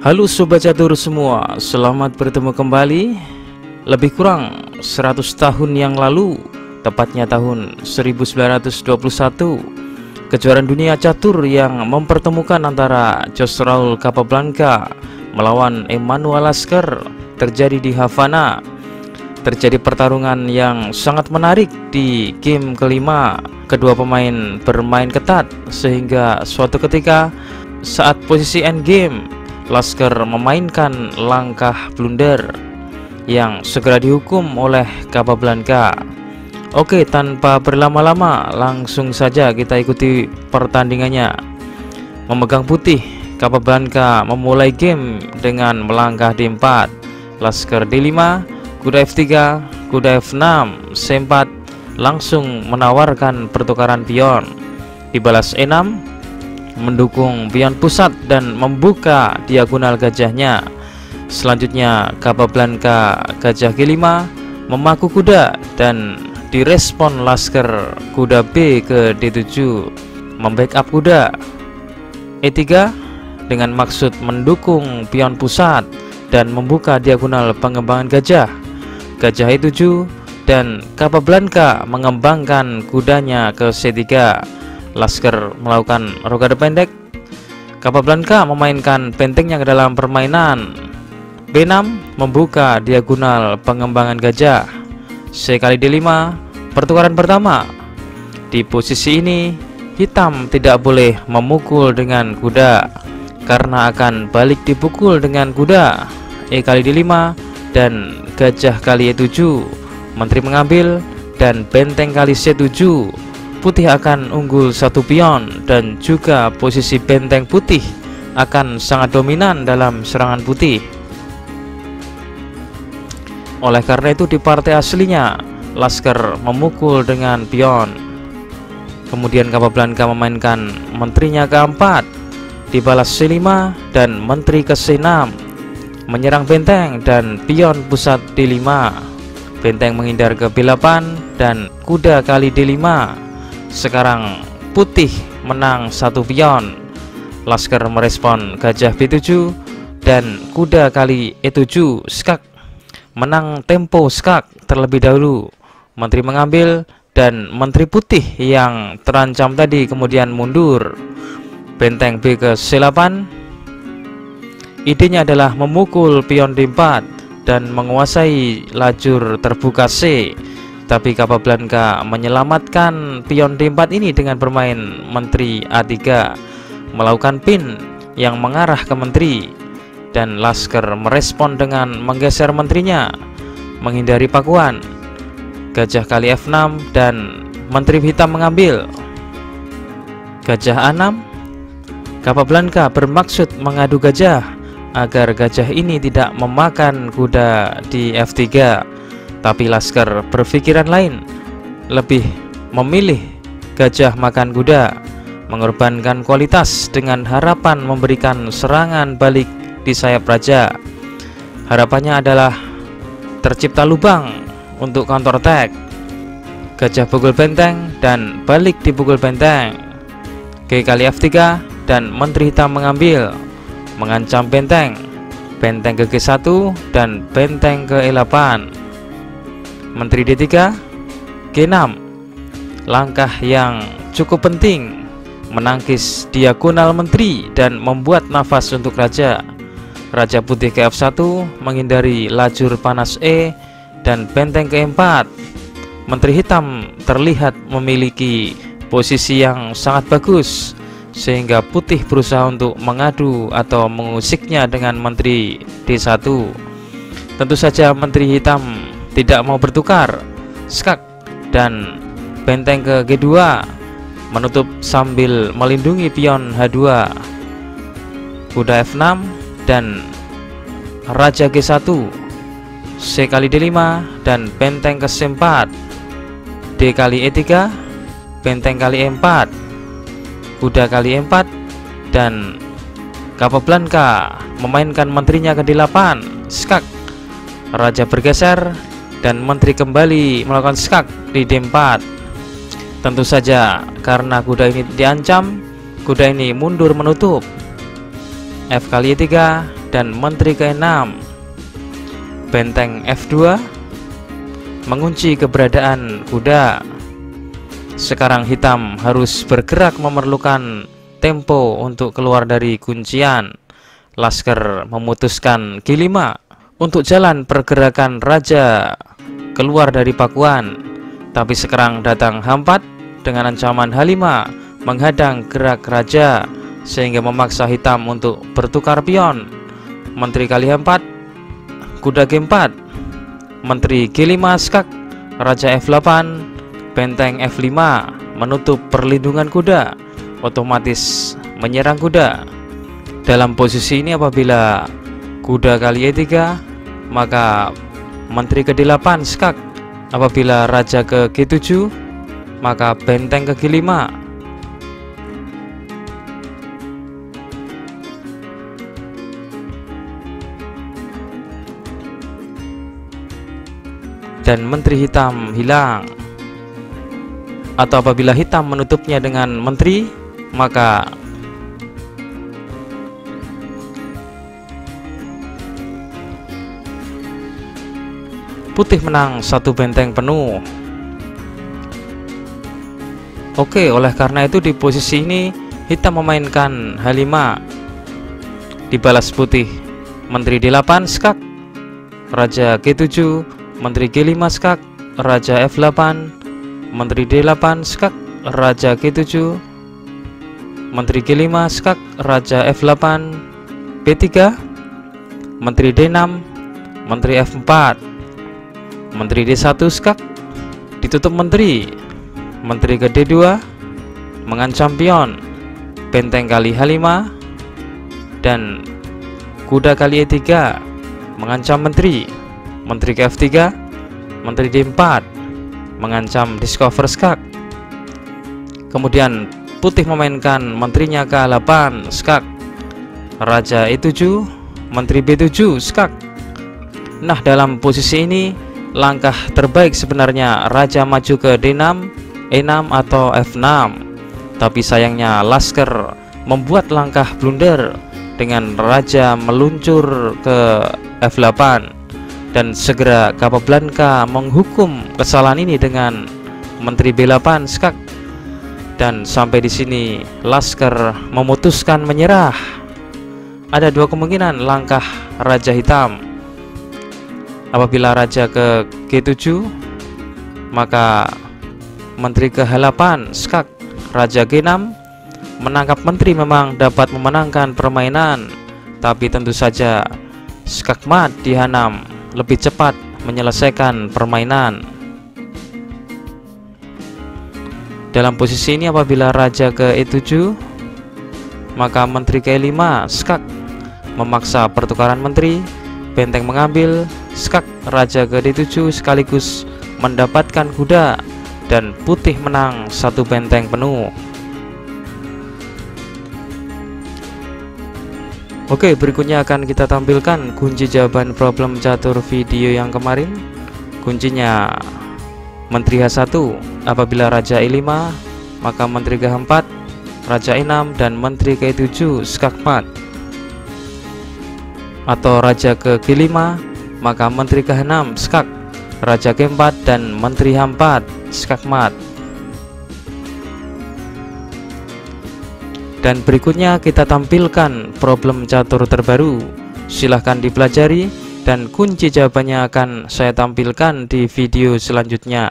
Halo Sobat Catur semua, selamat bertemu kembali. Lebih kurang 100 tahun yang lalu, tepatnya tahun 1921, kejuaraan dunia catur yang mempertemukan antara Jose Raul Capablanca melawan Emanuel Lasker terjadi di Havana. Terjadi pertarungan yang sangat menarik di game kelima. Kedua pemain bermain ketat sehingga suatu ketika saat posisi endgame, Lasker memainkan langkah blunder yang segera dihukum oleh Capablanca. Oke, tanpa berlama-lama langsung saja kita ikuti pertandingannya. Memegang putih, Capablanca memulai game dengan melangkah D4, Lasker D5, kuda F3, kuda F6, C4, langsung menawarkan pertukaran pion. Dibalas E6, mendukung pion pusat dan membuka diagonal gajahnya. Selanjutnya Capablanca gajah G5, memaku kuda dan direspon Lasker kuda B ke D7, membackup kuda. E3 dengan maksud mendukung pion pusat dan membuka diagonal pengembangan gajah. Gajah E7 dan Capablanca mengembangkan kudanya ke C3. Lasker melakukan rokade pendek. Capablanca memainkan bentengnya ke dalam permainan. B6 membuka diagonal pengembangan gajah. C kali D5, pertukaran pertama. Di posisi ini hitam tidak boleh memukul dengan kuda karena akan balik dipukul dengan kuda. E kali D5 dan gajah kali E7, menteri mengambil dan benteng kali C7. Putih akan unggul satu pion dan juga posisi benteng putih akan sangat dominan dalam serangan putih. Oleh karena itu di partai aslinya Lasker memukul dengan pion. Kemudian Capablanca memainkan menterinya keempat, dibalas C5 dan menteri ke C6, menyerang benteng dan pion pusat D5. Benteng menghindar ke B8 dan kuda kali D5. Sekarang putih menang satu pion. Lasker merespon gajah B7 dan kuda kali E7 skak, menang tempo skak terlebih dahulu. Menteri mengambil dan menteri putih yang terancam tadi kemudian mundur. Benteng B ke C8. Idenya adalah memukul pion D4 dan menguasai lajur terbuka C. Tapi Capablanca menyelamatkan pion D4 ini dengan bermain menteri A3, melakukan pin yang mengarah ke menteri, dan Lasker merespon dengan menggeser menterinya, menghindari pakuan. Gajah kali F6 dan menteri hitam mengambil. Gajah A6. Capablanca bermaksud mengadu gajah agar gajah ini tidak memakan kuda di F3. Tapi Lasker berpikiran lain, lebih memilih gajah makan kuda, mengorbankan kualitas dengan harapan memberikan serangan balik di sayap raja. Harapannya adalah tercipta lubang untuk counter attack. Gajah pukul benteng dan balik dipukul benteng. G kali F3 dan menteri hitam mengambil, mengancam benteng. Benteng ke G1 dan benteng ke E8. Menteri D3, G6. Langkah yang cukup penting, menangkis diagonal menteri dan membuat nafas untuk raja. Raja putih ke F1, menghindari lajur panas E dan benteng ke E4. Menteri hitam terlihat memiliki posisi yang sangat bagus sehingga putih berusaha untuk mengadu atau mengusiknya dengan menteri D1. Tentu saja menteri hitam tidak mau bertukar, skak dan benteng ke G2 menutup sambil melindungi pion H2. Kuda F6 dan raja G1, C kali D5 dan benteng ke C4. D kali E3, benteng kali E4, kuda kali E4 dan Capablanca memainkan menterinya ke D8, skak. Raja bergeser dan menteri kembali melakukan skak di D4. Tentu saja karena kuda ini diancam, kuda ini mundur menutup. F kali E3 dan menteri ke-6. Benteng F2 mengunci keberadaan kuda. Sekarang hitam harus bergerak, memerlukan tempo untuk keluar dari kuncian. Laskar memutuskan G5 untuk jalan pergerakan raja keluar dari pakuan. Tapi sekarang datang H4 dengan ancaman H5 menghadang gerak raja, sehingga memaksa hitam untuk bertukar pion. Menteri kali H4, kuda G4, menteri G5 skak, raja F8, benteng F5 menutup perlindungan kuda, otomatis menyerang kuda. Dalam posisi ini apabila kuda kali E3, maka menteri ke-8 skak. Apabila raja ke G7, maka benteng ke G5. Dan menteri hitam hilang. Atau apabila hitam menutupnya dengan menteri, maka putih menang satu benteng penuh. Oke, oleh karena itu di posisi ini hitam memainkan H5, dibalas putih menteri D8 skak, raja G7, menteri G5 skak, raja F8, menteri D8 skak, raja G7, menteri G5 skak, raja F8, B3, menteri D6, menteri F4, menteri D1 skak, ditutup menteri ke D2 mengancam pion, benteng kali H5, dan kuda kali E3 mengancam menteri ke F3, menteri D4 mengancam discover skak. Kemudian putih memainkan menterinya ke H8 skak, raja E7, menteri B7 skak. Nah, dalam posisi ini langkah terbaik sebenarnya raja maju ke D6, E6 atau F6. Tapi sayangnya Laskar membuat langkah blunder dengan raja meluncur ke F8, dan segera Capablanca menghukum kesalahan ini dengan menteri B8 skak. Dan sampai di sini Laskar memutuskan menyerah. Ada dua kemungkinan langkah raja hitam. Apabila raja ke G7, maka menteri ke H8 skak, raja G6 menangkap menteri memang dapat memenangkan permainan, tapi tentu saja skak mat di H6 lebih cepat menyelesaikan permainan. Dalam posisi ini apabila raja ke E7, maka menteri ke E5 skak memaksa pertukaran menteri, benteng mengambil skak, raja ke D7 sekaligus mendapatkan kuda, dan putih menang satu benteng penuh. Oke, berikutnya akan kita tampilkan kunci jawaban problem catur video yang kemarin. Kuncinya menteri H1 apabila raja E5, maka menteri ke H4, raja E6, dan menteri ke E7 skak mat. Atau raja ke G5, maka menteri ke H6 skak, raja G4, dan menteri H4 skak mat. Dan berikutnya kita tampilkan problem catur terbaru. Silahkan dipelajari dan kunci jawabannya akan saya tampilkan di video selanjutnya.